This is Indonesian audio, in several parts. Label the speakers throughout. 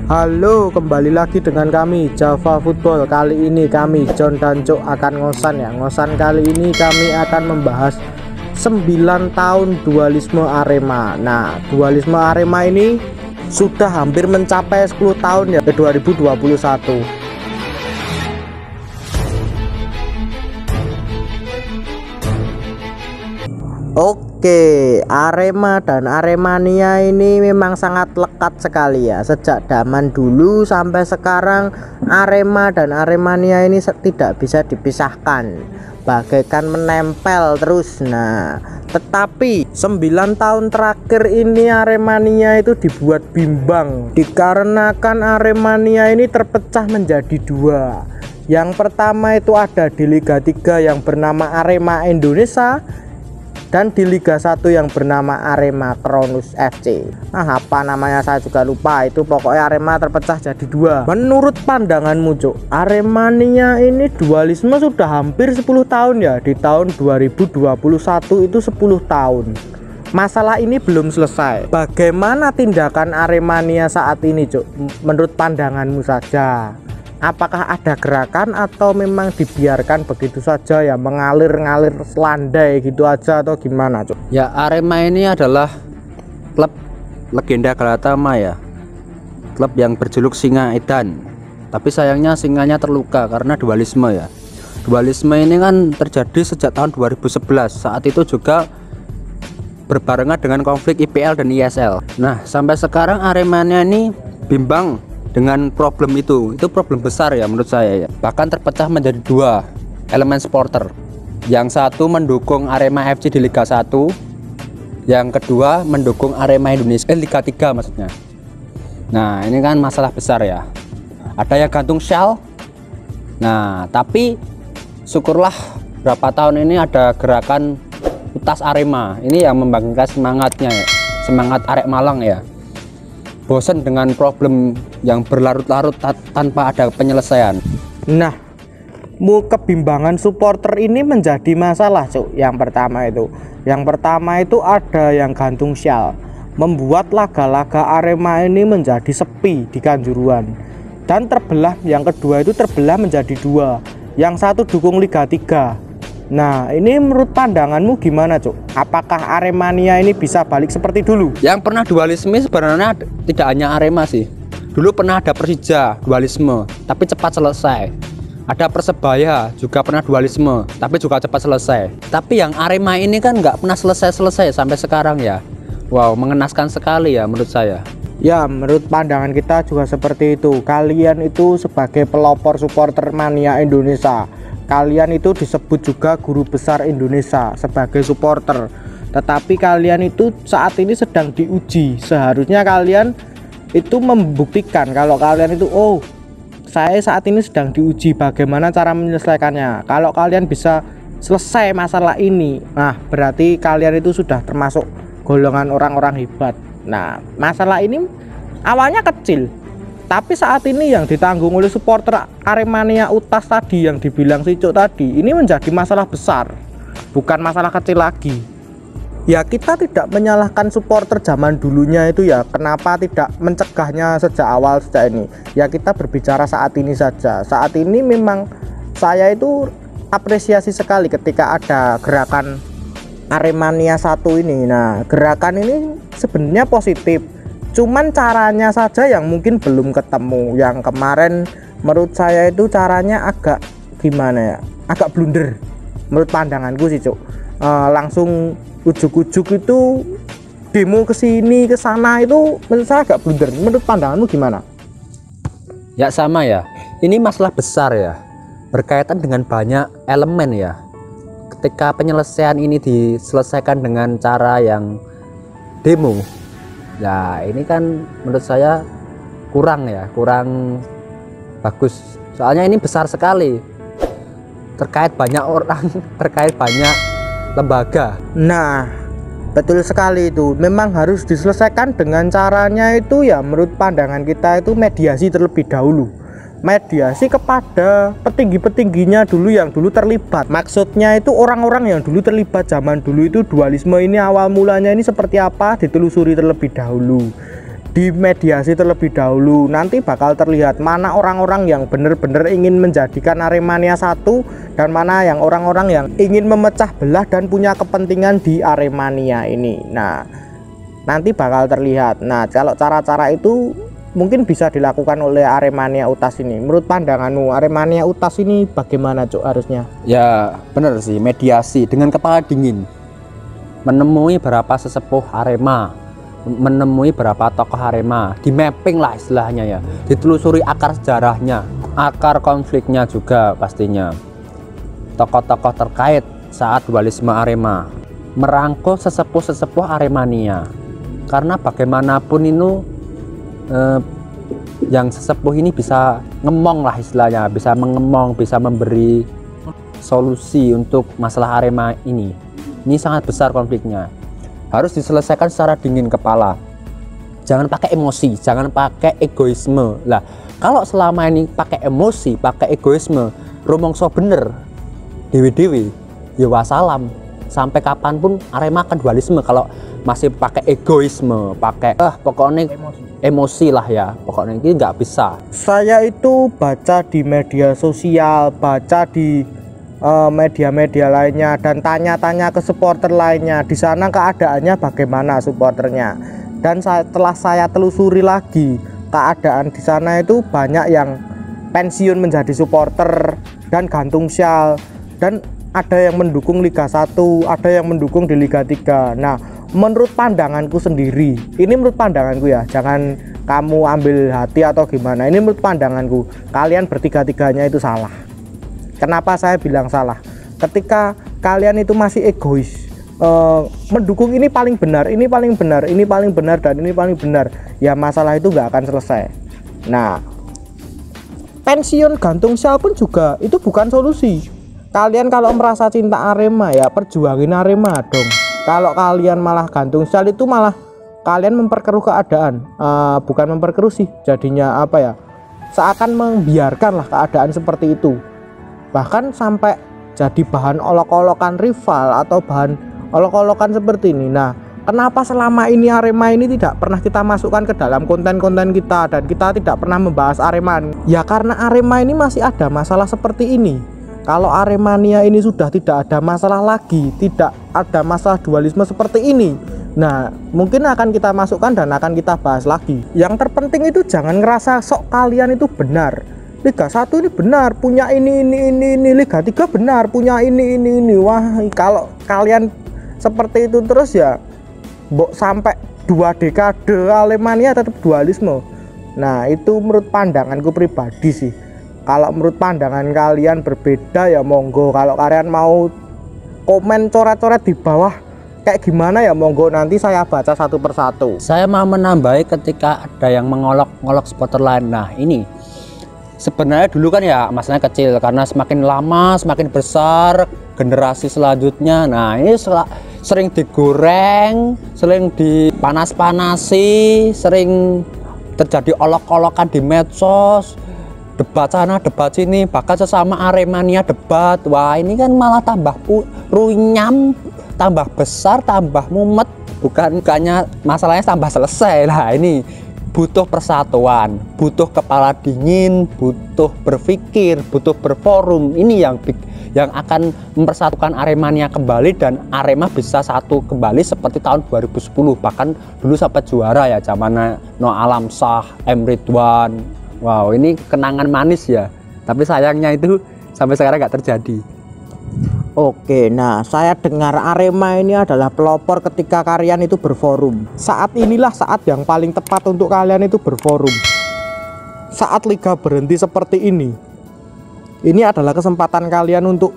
Speaker 1: Halo, kembali lagi dengan kami Java Football. Kali ini kami John dan Cuk akan ngosan ya. Ngosan kali ini kami akan membahas 9 tahun dualisme Arema. Nah, dualisme Arema ini sudah hampir mencapai 10 tahun ya, ke 2021. Oke, Arema dan Aremania ini memang sangat lekat sekali ya. Sejak zaman dulu sampai sekarang, Arema dan Aremania ini tidak bisa dipisahkan, bagaikan menempel terus. Nah, tetapi 9 tahun terakhir ini Aremania itu dibuat bimbang, dikarenakan Aremania ini terpecah menjadi dua. Yang pertama itu ada di Liga 3 yang bernama Arema Indonesia, dan di Liga 1 yang bernama Arema Kronus FC. Nah, apa namanya saya juga lupa. Itu pokoknya Arema terpecah jadi dua. Menurut pandanganmu, Cuk, Aremania ini dualisme sudah hampir 10 tahun ya. Di tahun 2021 itu 10 tahun. Masalah ini belum selesai. Bagaimana tindakan Aremania saat ini, Cuk? Menurut pandanganmu saja. Apakah ada gerakan atau memang dibiarkan begitu saja ya, mengalir-ngalir selandai gitu aja, atau gimana, Cuk?
Speaker 2: Ya, Arema ini adalah klub legenda Galatama ya, klub yang berjuluk Singa Edan. Tapi sayangnya singanya terluka karena dualisme ya. Dualisme ini kan terjadi sejak tahun 2011. Saat itu juga berbarengan dengan konflik IPL dan ISL. Nah, sampai sekarang Aremania ini bimbang dengan problem itu problem besar ya menurut saya ya. Bahkan terpecah menjadi dua elemen supporter. Yang satu mendukung Arema FC di Liga 1, yang kedua mendukung Arema Indonesia Liga 3 maksudnya. Nah, ini kan masalah besar ya. Ada yang gantung syal. Nah, tapi syukurlah berapa tahun ini ada gerakan utas Arema. Ini yang membangkitkan semangatnya ya. Semangat Arek Malang ya. Bosan dengan problem yang berlarut-larut tanpa ada penyelesaian.
Speaker 1: Nah, kebimbangan supporter ini menjadi masalah, Cuk. Yang pertama itu ada yang gantung syal, membuat laga-laga Arema ini menjadi sepi di Kanjuruhan. Dan terbelah, yang kedua itu terbelah menjadi dua. Yang satu dukung Liga 3. Nah, ini menurut pandanganmu gimana, Cuk? Apakah Aremania ini bisa balik seperti dulu?
Speaker 2: Yang pernah dualisme sebenarnya tidak hanya Arema sih. Dulu pernah ada Persija dualisme, tapi cepat selesai. Ada Persebaya juga pernah dualisme, tapi juga cepat selesai. Tapi yang Arema ini kan nggak pernah selesai sampai sekarang ya. Wow, mengenaskan sekali ya menurut saya.
Speaker 1: Ya, menurut pandangan kita juga seperti itu. Kalian itu sebagai pelopor supporter mania Indonesia, kalian itu disebut juga guru besar Indonesia sebagai supporter. Tetapi kalian itu saat ini sedang diuji. Seharusnya kalian itu membuktikan kalau kalian itu, oh, saya saat ini sedang diuji, bagaimana cara menyelesaikannya. Kalau kalian bisa selesai masalah ini, nah berarti kalian itu sudah termasuk golongan orang-orang hebat. Nah, masalah ini awalnya kecil, tapi saat ini yang ditanggung oleh supporter Aremania utas tadi yang dibilang si Cuk tadi, ini menjadi masalah besar, bukan masalah kecil lagi. Ya, kita tidak menyalahkan supporter zaman dulunya itu ya, kenapa tidak mencegahnya sejak awal sejak ini. Ya, kita berbicara saat ini saja. Saat ini memang saya itu apresiasi sekali ketika ada gerakan Aremania 1 ini. Nah, gerakan ini sebenarnya positif, cuman caranya saja yang mungkin belum ketemu. Yang kemarin menurut saya itu caranya agak gimana ya, agak blunder menurut pandanganku sih, Cuk. Langsung ujuk-ujuk itu demo ke sini ke sana, itu menurut saya agak blunder. Menurut pandanganmu gimana?
Speaker 2: Ya sama ya, ini masalah besar ya, berkaitan dengan banyak elemen ya. Ketika penyelesaian ini diselesaikan dengan cara yang demo, ya ini kan menurut saya kurang bagus. Soalnya ini besar sekali, terkait banyak orang, terkait banyak lembaga.
Speaker 1: Nah, betul sekali itu. Memang harus diselesaikan dengan caranya itu ya, menurut pandangan kita itu mediasi terlebih dahulu. Mediasi kepada petinggi-petingginya dulu yang dulu terlibat. Maksudnya itu orang-orang yang dulu terlibat zaman dulu itu dualisme ini awal mulanya ini seperti apa, ditelusuri terlebih dahulu. dimediasi terlebih dahulu. Nanti bakal terlihat mana orang-orang yang benar-benar ingin menjadikan Aremania satu dan mana yang orang-orang yang ingin memecah belah dan punya kepentingan di Aremania ini. Nah, nanti bakal terlihat. Nah, kalau cara-cara itu mungkin bisa dilakukan oleh Aremania Utas ini. Menurut pandanganmu Aremania Utas ini bagaimana, Cuk, harusnya?
Speaker 2: Ya bener sih, mediasi dengan kepala dingin, menemui berapa sesepuh Arema, menemui berapa tokoh Arema, di mapping lah istilahnya ya, ditelusuri akar sejarahnya, akar konfliknya juga pastinya, tokoh-tokoh terkait saat dualisme Arema, merangkul sesepuh-sesepuh Aremania, karena bagaimanapun itu yang sesepuh ini bisa ngemong lah istilahnya, bisa mengemong, bisa memberi solusi untuk masalah Arema ini. Ini sangat besar konfliknya, harus diselesaikan secara dingin kepala, jangan pakai emosi, jangan pakai egoisme. Lah kalau selama ini pakai emosi, pakai egoisme, rumongso bener dewi-dewi ya wassalam, sampai kapanpun Arema akan dualisme kalau masih pakai egoisme, pakai pokoknya emosi lah ya, pokoknya ini nggak bisa.
Speaker 1: Saya itu baca di media sosial, baca di media-media lainnya, dan tanya-tanya ke supporter lainnya di sana keadaannya bagaimana supporternya. Dan setelah saya telusuri lagi, keadaan di sana itu banyak yang pensiun menjadi supporter dan gantung syal, dan ada yang mendukung Liga 1, ada yang mendukung di Liga 3. Nah, menurut pandanganku sendiri, ini menurut pandanganku ya, jangan kamu ambil hati atau gimana, ini menurut pandanganku, kalian bertiga-tiganya itu salah. Kenapa saya bilang salah? Ketika kalian itu masih egois, mendukung ini paling benar, ini paling benar, ini paling benar, dan ini paling benar, ya masalah itu nggak akan selesai. Nah, pensiun gantung syal pun juga itu bukan solusi. Kalian kalau merasa cinta Arema ya perjuangin Arema dong. Kalau kalian malah gantung syal itu malah kalian memperkeruh keadaan, bukan memperkeruh sih, jadinya apa ya, seakan membiarkan lah keadaan seperti itu, bahkan sampai jadi bahan olok-olokan rival atau bahan olok-olokan seperti ini. Nah, kenapa selama ini Arema ini tidak pernah kita masukkan ke dalam konten-konten kita dan kita tidak pernah membahas Arema? Ya karena Arema ini masih ada masalah seperti ini. Kalau Aremania ini sudah tidak ada masalah lagi, tidak ada masalah dualisme seperti ini, nah mungkin akan kita masukkan dan akan kita bahas lagi. Yang terpenting itu jangan ngerasa sok kalian itu benar. Liga 1 ini benar, punya ini. Liga 3 benar, punya ini. Wah, kalau kalian seperti itu terus ya sampai 2 dekade Aremania tetap dualisme. Nah, itu menurut pandanganku pribadi sih. Kalau menurut pandangan kalian berbeda ya monggo. Kalau kalian mau komen coret-coret di bawah kayak gimana ya monggo, nanti saya baca satu persatu.
Speaker 2: Saya mau menambahi ketika ada yang mengolok-olok supporter lain. Nah ini sebenarnya dulu kan ya masalahnya kecil, karena semakin lama semakin besar generasi selanjutnya. Nah ini sering digoreng, sering dipanas-panasi, sering terjadi olok-olokan di medsos, debat sana debat sini, bahkan sesama Aremania debat. Wah ini kan malah tambah runyam, tambah besar, tambah mumet, bukannya masalahnya tambah selesai. Lah ini butuh persatuan, butuh kepala dingin, butuh berpikir, butuh berforum. Ini yang akan mempersatukan Aremania kembali dan Arema bisa satu kembali seperti tahun 2010, bahkan dulu sampai juara ya, zamannya No Alam Shah, M Ridwan. Wow, ini kenangan manis ya, tapi sayangnya itu sampai sekarang nggak terjadi.
Speaker 1: Oke, nah saya dengar Arema ini adalah pelopor ketika kalian itu berforum. Saat inilah saat yang paling tepat untuk kalian itu berforum. Saat liga berhenti seperti ini adalah kesempatan kalian untuk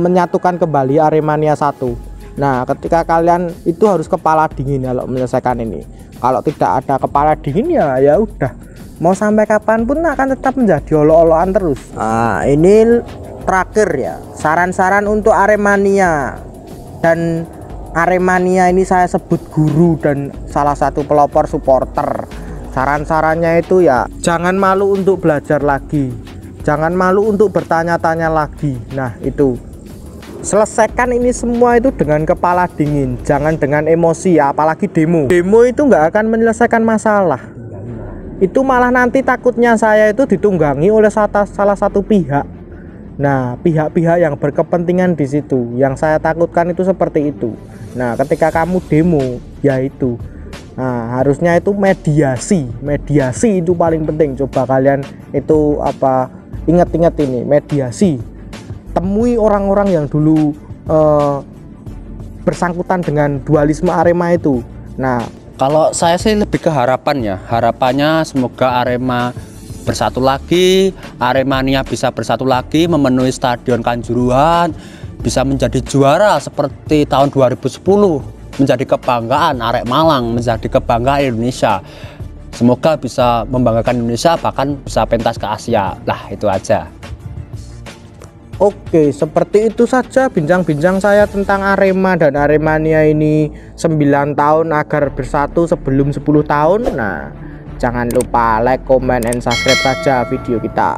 Speaker 1: menyatukan kembali Aremania 1. Nah, ketika kalian itu harus kepala dingin kalau menyelesaikan ini. Kalau tidak ada kepala dingin ya udah. Mau sampai kapanpun akan tetap menjadi olok-olokan terus. Nah, ini terakhir ya, saran-saran untuk Aremania. Dan Aremania ini saya sebut guru dan salah satu pelopor supporter. Saran-sarannya itu ya, jangan malu untuk belajar lagi, jangan malu untuk bertanya-tanya lagi. Nah itu selesaikan ini semua itu dengan kepala dingin, jangan dengan emosi ya, apalagi demo itu nggak akan menyelesaikan masalah. Itu malah nanti takutnya saya itu ditunggangi oleh salah satu pihak. Nah, pihak-pihak yang berkepentingan di situ, yang saya takutkan itu seperti itu. Nah, ketika kamu demo ya itu, nah harusnya itu mediasi itu paling penting. Coba kalian itu apa, ingat-ingat ini, mediasi. Temui orang-orang yang dulu bersangkutan dengan dualisme Arema itu. Nah,
Speaker 2: kalau saya sih lebih ke harapan ya, harapannya semoga Arema bersatu lagi, Aremania bisa bersatu lagi, memenuhi Stadion Kanjuruhan, bisa menjadi juara seperti tahun 2010. Menjadi kebanggaan Arek Malang, menjadi kebanggaan Indonesia. Semoga bisa membanggakan Indonesia, bahkan bisa pentas ke Asia. Lah, itu aja.
Speaker 1: Oke, seperti itu saja bincang-bincang saya tentang Arema dan Aremania ini 9 tahun agar bersatu sebelum 10 tahun. Nah, jangan lupa like, comment, and subscribe saja video kita.